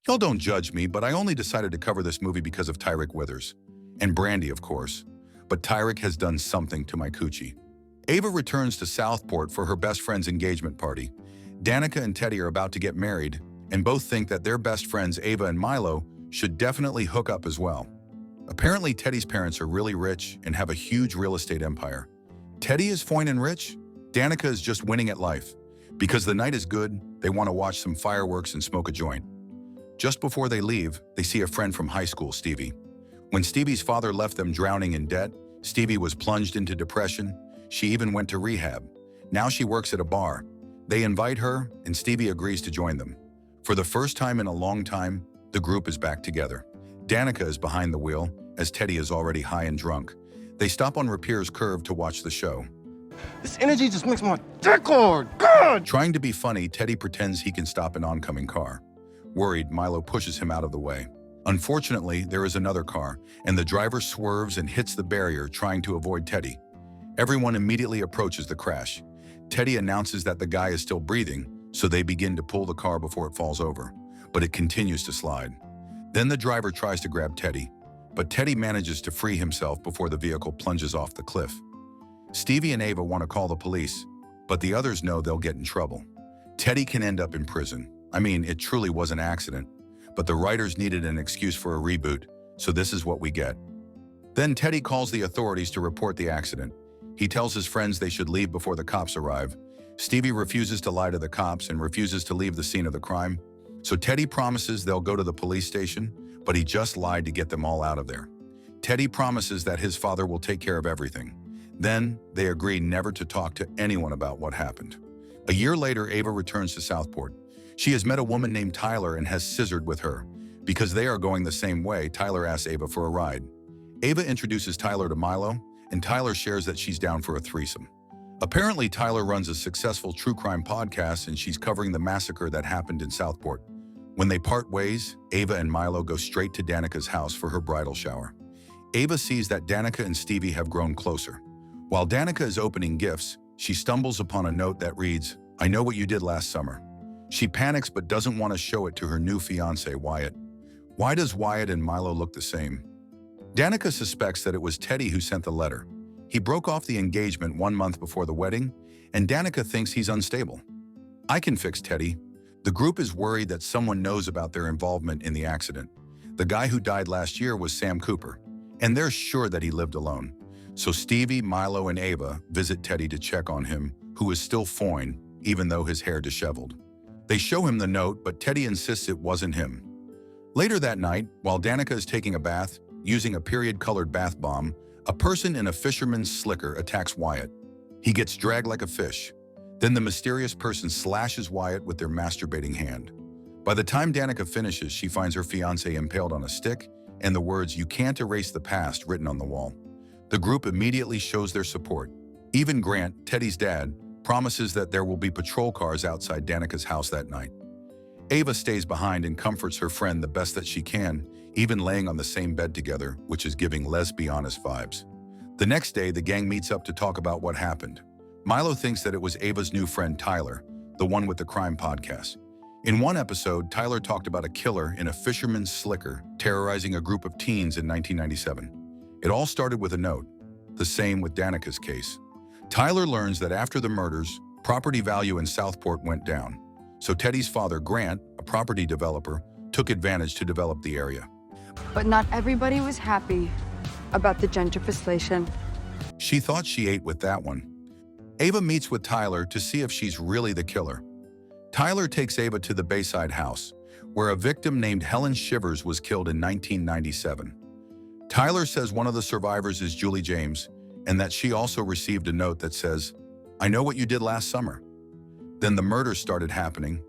Y'all don't judge me, but I only decided to cover this movie because of Tyrick Withers. And Brandy, of course. But Tyrick has done something to my coochie. Ava returns to Southport for her best friend's engagement party. Danica and Teddy are about to get married, and both think that their best friends Ava and Milo should definitely hook up as well. Apparently, Teddy's parents are really rich and have a huge real estate empire. Teddy is fine and rich. Danica is just winning at life. Because the night is good, they want to watch some fireworks and smoke a joint. Just before they leave, they see a friend from high school, Stevie. When Stevie's father left them drowning in debt, Stevie was plunged into depression. She even went to rehab. Now she works at a bar. They invite her, and Stevie agrees to join them. For the first time in a long time, the group is back together. Danica is behind the wheel, as Teddy is already high and drunk. They stop on Rapier's curve to watch the show. This energy just makes my dick hard. God! Trying to be funny, Teddy pretends he can stop an oncoming car. Worried, Milo pushes him out of the way. Unfortunately, there is another car, and the driver swerves and hits the barrier, trying to avoid Teddy. Everyone immediately approaches the crash. Teddy announces that the guy is still breathing, so they begin to pull the car before it falls over, but it continues to slide. Then the driver tries to grab Teddy, but Teddy manages to free himself before the vehicle plunges off the cliff. Stevie and Ava want to call the police, but the others know they'll get in trouble. Teddy can end up in prison. I mean, it truly was an accident, but the writers needed an excuse for a reboot, so this is what we get. Then Teddy calls the authorities to report the accident. He tells his friends they should leave before the cops arrive. Stevie refuses to lie to the cops and refuses to leave the scene of the crime. So Teddy promises they'll go to the police station, but he just lied to get them all out of there. Teddy promises that his father will take care of everything. Then they agree never to talk to anyone about what happened. A year later, Ava returns to Southport. She has met a woman named Tyler and has scissored with her. Because they are going the same way, Tyler asks Ava for a ride. Ava introduces Tyler to Milo, and Tyler shares that she's down for a threesome. Apparently, Tyler runs a successful true crime podcast and she's covering the massacre that happened in Southport. When they part ways, Ava and Milo go straight to Danica's house for her bridal shower. Ava sees that Danica and Stevie have grown closer. While Danica is opening gifts, she stumbles upon a note that reads, "I know what you did last summer." She panics but doesn't want to show it to her new fiancé, Wyatt. Why does Wyatt and Milo look the same? Danica suspects that it was Teddy who sent the letter. He broke off the engagement 1 month before the wedding, and Danica thinks he's unstable. I can fix Teddy. The group is worried that someone knows about their involvement in the accident. The guy who died last year was Sam Cooper, and they're sure that he lived alone. So Stevie, Milo, and Ava visit Teddy to check on him, who is still fine, even though his hair disheveled. They show him the note, but Teddy insists it wasn't him. Later that night, while Danica is taking a bath, using a period-colored bath bomb, a person in a fisherman's slicker attacks Wyatt. He gets dragged like a fish. Then the mysterious person slashes Wyatt with their masturbating hand. By the time Danica finishes, she finds her fiancé impaled on a stick and the words, "You can't erase the past," written on the wall. The group immediately shows their support. Even Grant, Teddy's dad, promises that there will be patrol cars outside Danica's house that night. Ava stays behind and comforts her friend the best that she can, even laying on the same bed together, which is giving lesbianist vibes. The next day, the gang meets up to talk about what happened. Milo thinks that it was Ava's new friend Tyler, the one with the crime podcast. In one episode, Tyler talked about a killer in a fisherman's slicker terrorizing a group of teens in 1997. It all started with a note, the same with Danica's case. Tyler learns that after the murders, property value in Southport went down. So Teddy's father, Grant, a property developer, took advantage to develop the area. But not everybody was happy about the gentrification. She thought she ate with that one. Ava meets with Tyler to see if she's really the killer. Tyler takes Ava to the Bayside house, where a victim named Helen Shivers was killed in 1997. Tyler says one of the survivors is Julie James, and that she also received a note that says, "I know what you did last summer." Then the murders started happening.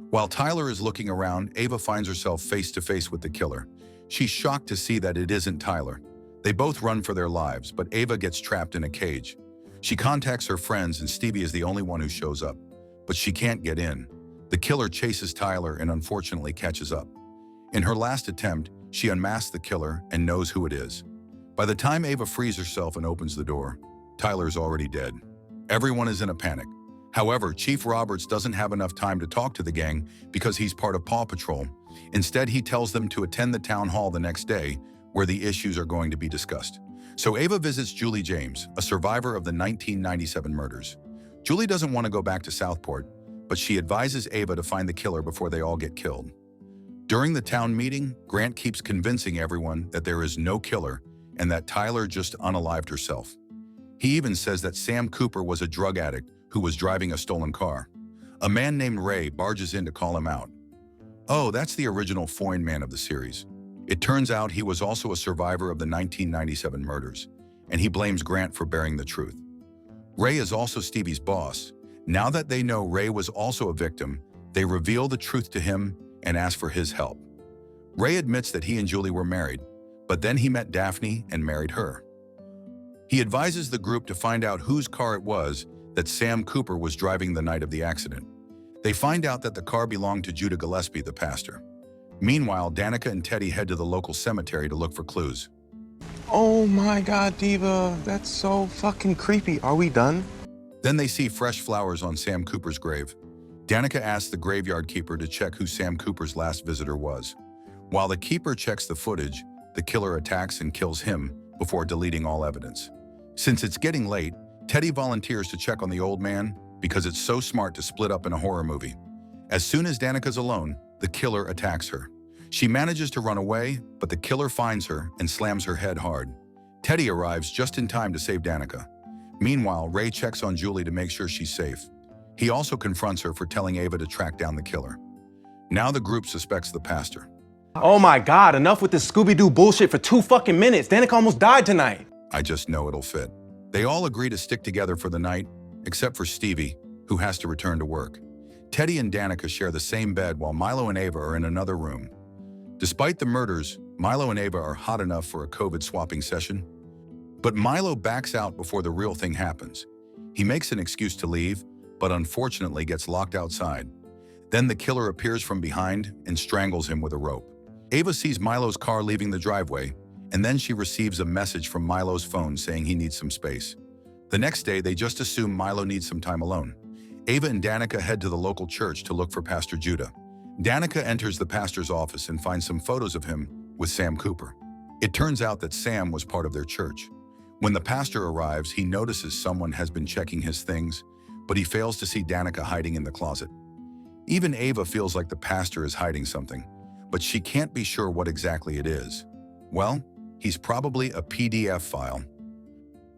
While Tyler is looking around, Ava finds herself face to face with the killer. She's shocked to see that it isn't Tyler. They both run for their lives, but Ava gets trapped in a cage. She contacts her friends and Stevie is the only one who shows up, but she can't get in. The killer chases Tyler and unfortunately catches up. In her last attempt, she unmasks the killer and knows who it is. By the time Ava frees herself and opens the door, Tyler is already dead. Everyone is in a panic. However, Chief Roberts doesn't have enough time to talk to the gang because he's part of Paw Patrol. Instead, he tells them to attend the town hall the next day where the issues are going to be discussed. So Ava visits Julie James, a survivor of the 1997 murders. Julie doesn't want to go back to Southport, but she advises Ava to find the killer before they all get killed. During the town meeting, Grant keeps convincing everyone that there is no killer and that Tyler just unalived herself. He even says that Sam Cooper was a drug addict who was driving a stolen car. A man named Ray barges in to call him out. Oh, that's the original Foyne man of the series. It turns out he was also a survivor of the 1997 murders, and he blames Grant for bearing the truth. Ray is also Stevie's boss. Now that they know Ray was also a victim, they reveal the truth to him and ask for his help. Ray admits that he and Julie were married, but then he met Daphne and married her. He advises the group to find out whose car it was that Sam Cooper was driving the night of the accident. They find out that the car belonged to Judah Gillespie, the pastor. Meanwhile, Danica and Teddy head to the local cemetery to look for clues. Oh my God, Diva, that's so fucking creepy. Are we done? Then they see fresh flowers on Sam Cooper's grave. Danica asks the graveyard keeper to check who Sam Cooper's last visitor was. While the keeper checks the footage, the killer attacks and kills him before deleting all evidence. Since it's getting late, Teddy volunteers to check on the old man because it's so smart to split up in a horror movie. As soon as Danica's alone, the killer attacks her. She manages to run away, but the killer finds her and slams her head hard. Teddy arrives just in time to save Danica. Meanwhile, Ray checks on Julie to make sure she's safe. He also confronts her for telling Ava to track down the killer. Now the group suspects the pastor. Oh my God, enough with this Scooby-Doo bullshit for 2 fucking minutes. Danica almost died tonight. I just know it'll fit. They all agree to stick together for the night, except for Stevie, who has to return to work. Teddy and Danica share the same bed while Milo and Ava are in another room. Despite the murders, Milo and Ava are hot enough for a COVID swapping session. But Milo backs out before the real thing happens. He makes an excuse to leave, but unfortunately gets locked outside. Then the killer appears from behind and strangles him with a rope. Ava sees Milo's car leaving the driveway, and then she receives a message from Milo's phone saying he needs some space. The next day, they just assume Milo needs some time alone. Ava and Danica head to the local church to look for Pastor Judah. Danica enters the pastor's office and finds some photos of him with Sam Cooper. It turns out that Sam was part of their church. When the pastor arrives, he notices someone has been checking his things, but he fails to see Danica hiding in the closet. Even Ava feels like the pastor is hiding something, but she can't be sure what exactly it is. Well, he's probably a PDF file.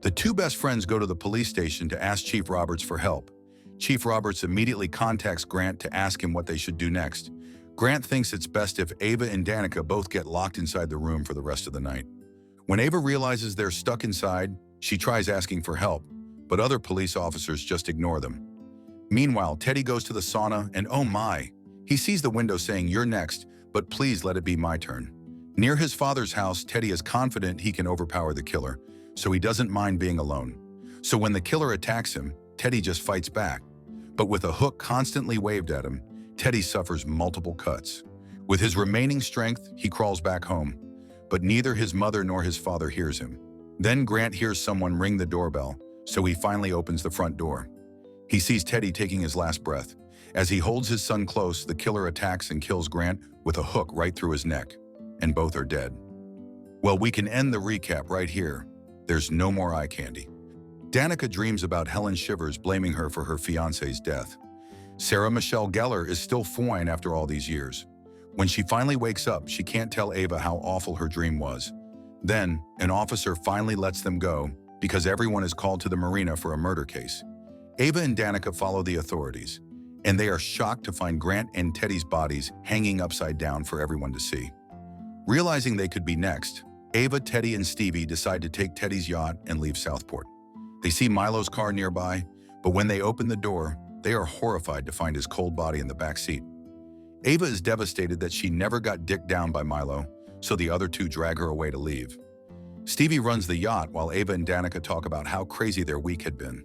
The two best friends go to the police station to ask Chief Roberts for help. Chief Roberts immediately contacts Grant to ask him what they should do next. Grant thinks it's best if Ava and Danica both get locked inside the room for the rest of the night. When Ava realizes they're stuck inside, she tries asking for help, but other police officers just ignore them. Meanwhile, Teddy goes to the sauna and oh my, he sees the window saying, "You're next, but please let it be my turn." Near his father's house, Teddy is confident he can overpower the killer, so he doesn't mind being alone. So when the killer attacks him, Teddy just fights back. But with a hook constantly waved at him, Teddy suffers multiple cuts. With his remaining strength, he crawls back home, but neither his mother nor his father hears him. Then Grant hears someone ring the doorbell, so he finally opens the front door. He sees Teddy taking his last breath. As he holds his son close, the killer attacks and kills Grant with a hook right through his neck, and both are dead. Well, we can end the recap right here. There's no more eye candy. Danica dreams about Helen Shivers blaming her for her fiancé's death. Sarah Michelle Gellar is still Foyne after all these years. When she finally wakes up, she can't tell Ava how awful her dream was. Then, an officer finally lets them go because everyone is called to the marina for a murder case. Ava and Danica follow the authorities, and they are shocked to find Grant and Teddy's bodies hanging upside down for everyone to see. Realizing they could be next, Ava, Teddy, and Stevie decide to take Teddy's yacht and leave Southport. They see Milo's car nearby, but when they open the door, they are horrified to find his cold body in the back seat. Ava is devastated that she never got dicked down by Milo, so the other two drag her away to leave. Stevie runs the yacht while Ava and Danica talk about how crazy their week had been.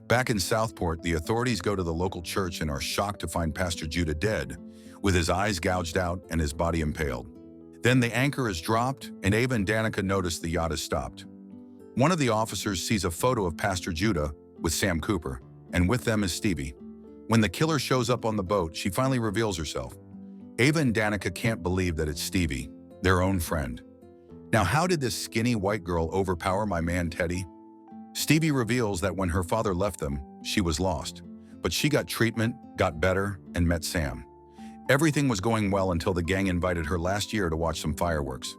Back in Southport, the authorities go to the local church and are shocked to find Pastor Judah dead, with his eyes gouged out and his body impaled. Then the anchor is dropped, and Ava and Danica notice the yacht is stopped. One of the officers sees a photo of Pastor Judah with Sam Cooper. and with them is Stevie. When the killer shows up on the boat, she finally reveals herself. Ava and Danica can't believe that it's Stevie, their own friend. Now, how did this skinny white girl overpower my man Teddy? Stevie reveals that when her father left them, she was lost. But she got treatment, got better, and met Sam. Everything was going well until the gang invited her last year to watch some fireworks.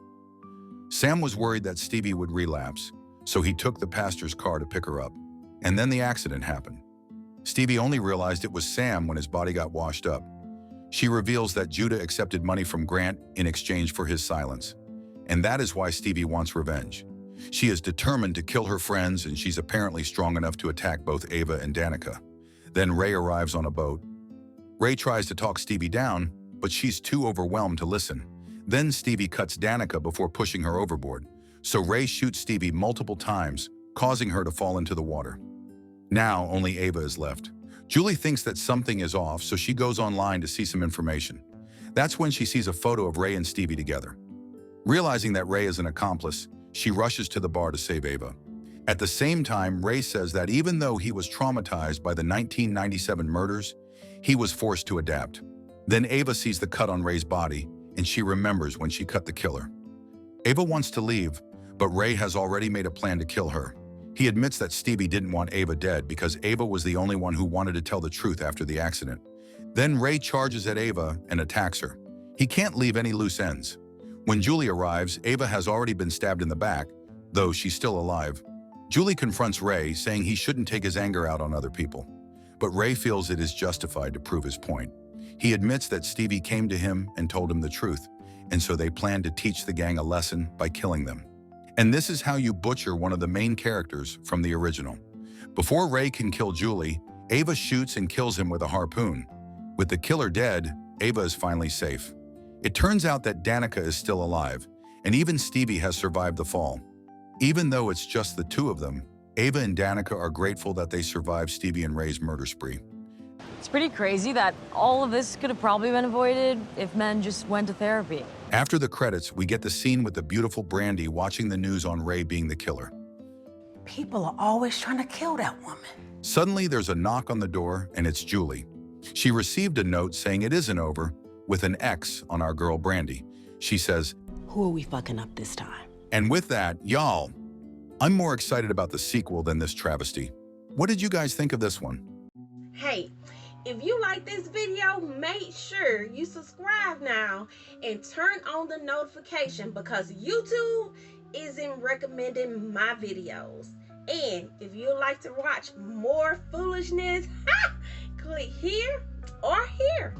Sam was worried that Stevie would relapse, so he took the pastor's car to pick her up. And then the accident happened. Stevie only realized it was Sam when his body got washed up. She reveals that Judah accepted money from Grant in exchange for his silence. And that is why Stevie wants revenge. She is determined to kill her friends, and she's apparently strong enough to attack both Ava and Danica. Then Ray arrives on a boat. Ray tries to talk Stevie down, but she's too overwhelmed to listen. Then Stevie cuts Danica before pushing her overboard. So Ray shoots Stevie multiple times, causing her to fall into the water. Now only Ava is left. Julie thinks that something is off, so she goes online to see some information. That's when she sees a photo of Ray and Stevie together. Realizing that Ray is an accomplice, she rushes to the bar to save Ava. At the same time, Ray says that even though he was traumatized by the 1997 murders, he was forced to adapt. Then Ava sees the cut on Ray's body, and she remembers when she cut the killer. Ava wants to leave, but Ray has already made a plan to kill her. He admits that Stevie didn't want Ava dead because Ava was the only one who wanted to tell the truth after the accident. Then Ray charges at Ava and attacks her. He can't leave any loose ends. When Julie arrives, Ava has already been stabbed in the back, though she's still alive. Julie confronts Ray, saying he shouldn't take his anger out on other people. But Ray feels it is justified to prove his point. He admits that Stevie came to him and told him the truth, and so they plan to teach the gang a lesson by killing them. And this is how you butcher one of the main characters from the original. Before Ray can kill Julie, Ava shoots and kills him with a harpoon. With the killer dead, Ava is finally safe. It turns out that Danica is still alive, and even Stevie has survived the fall. Even though it's just the two of them, Ava and Danica are grateful that they survived Stevie and Ray's murder spree. It's pretty crazy that all of this could have probably been avoided if men just went to therapy. After the credits, we get the scene with the beautiful Brandy watching the news on Ray being the killer. People are always trying to kill that woman. Suddenly, there's a knock on the door, and it's Julie. She received a note saying it isn't over, with an X on our girl Brandy. She says, Who are we fucking up this time? and with that, y'all, I'm more excited about the sequel than this travesty. What did you guys think of this one? Hey, if you like this video, make sure you subscribe now and turn on the notification because YouTube isn't recommending my videos. And if you'd like to watch more foolishness, click here or here.